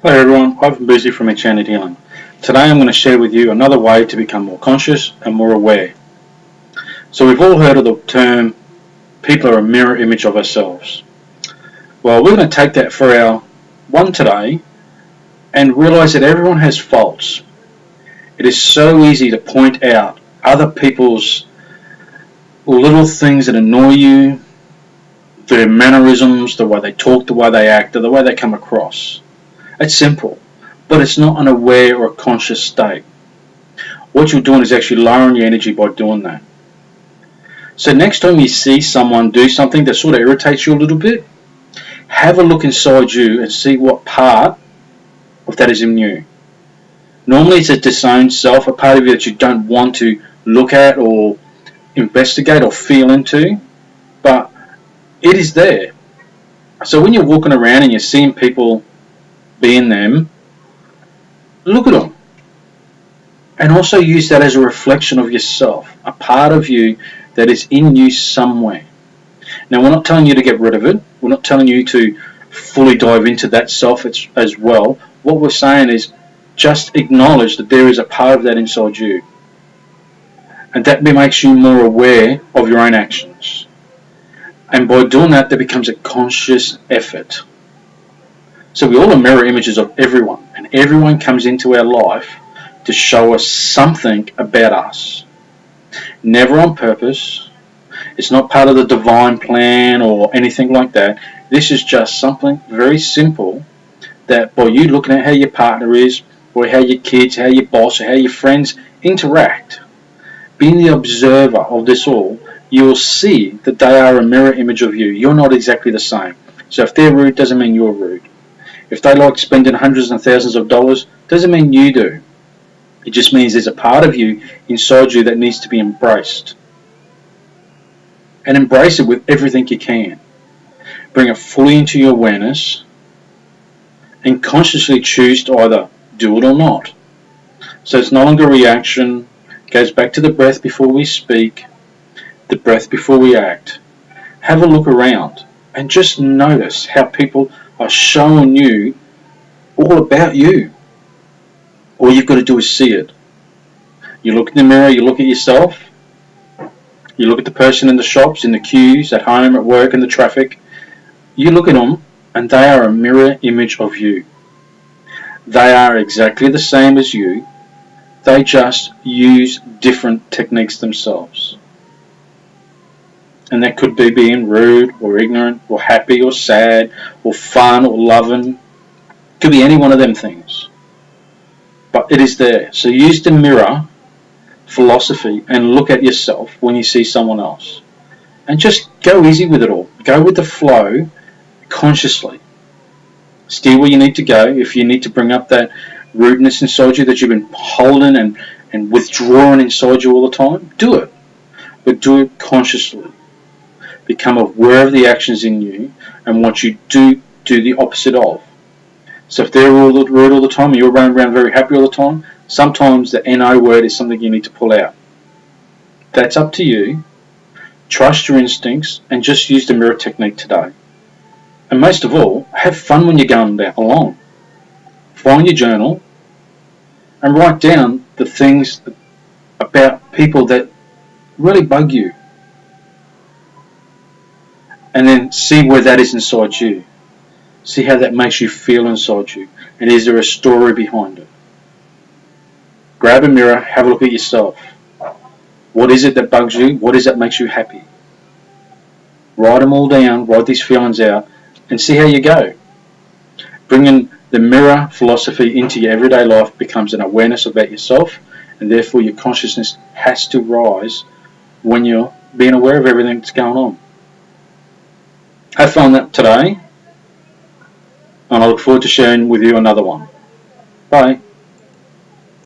Hi everyone, I'm Busy from Enchanted Healing. Today I'm going to share with you another way to become more conscious and more aware. So we've all heard of the term, people are a mirror image of ourselves. Well, we're going to take that for our one today and realize that everyone has faults. It is so easy to point out other people's little things that annoy you, their mannerisms, the way they talk, the way they act, or the way they come across. It's simple, but it's not an aware or a conscious state. What you're doing is actually lowering your energy by doing that. So next time you see someone do something that sort of irritates you a little bit, have a look inside you and see what part of that is in you. Normally it's a disowned self, a part of you that you don't want to look at or investigate or feel into, but it is there. So when you're walking around and you're seeing people being them, look at them. And also use that as a reflection of yourself, a part of you that is in you somewhere. Now, we're not telling you to get rid of it. We're not telling you to fully dive into that self as well. What we're saying is just acknowledge that there is a part of that inside you. And that makes you more aware of your own actions. And by doing that, there becomes a conscious effort. So we all are mirror images of everyone. And everyone comes into our life to show us something about us. Never on purpose. It's not part of the divine plan or anything like that. This is just something very simple that by you looking at how your partner is, or how your kids, how your boss, or how your friends interact, being the observer of this all, you will see that they are a mirror image of you. You're not exactly the same. So if they're rude, doesn't mean you're rude. If they like spending hundreds and thousands of dollars, doesn't mean you do. It just means there's a part of you inside you that needs to be embraced. And embrace it with everything you can. Bring it fully into your awareness and consciously choose to either do it or not. So it's no longer a reaction. It goes back to the breath before we speak, the breath before we act. Have a look around and just notice how people are showing you all about you. All you've got to do is see it. You look in the mirror, you look at yourself, you look at the person in the shops, in the queues, at home, at work, in the traffic. You look at them and they are a mirror image of you. They are exactly the same as you. They just use different techniques themselves. And that could be being rude or ignorant or happy or sad or fun or loving. It could be any one of them things. But it is there. So use the mirror philosophy and look at yourself when you see someone else. And just go easy with it all. Go with the flow consciously. Steer where you need to go. If you need to bring up that rudeness inside you that you've been holding and withdrawing inside you all the time, do it. But do it consciously. Become aware of the actions in you and what you do the opposite of. So if they're all rude all the time and you're running around very happy all the time, sometimes the NO word is something you need to pull out. That's up to you. Trust your instincts and just use the mirror technique today. And most of all, have fun when you're going along. Find your journal and write down the things about people that really bug you. And then see where that is inside you. See how that makes you feel inside you. And is there a story behind it? Grab a mirror, have a look at yourself. What is it that bugs you? What is it that makes you happy? Write them all down, write these feelings out, and see how you go. Bringing the mirror philosophy into your everyday life becomes an awareness about yourself, and therefore your consciousness has to rise when you're being aware of everything that's going on. Have fun today, and I look forward to sharing with you another one. Bye.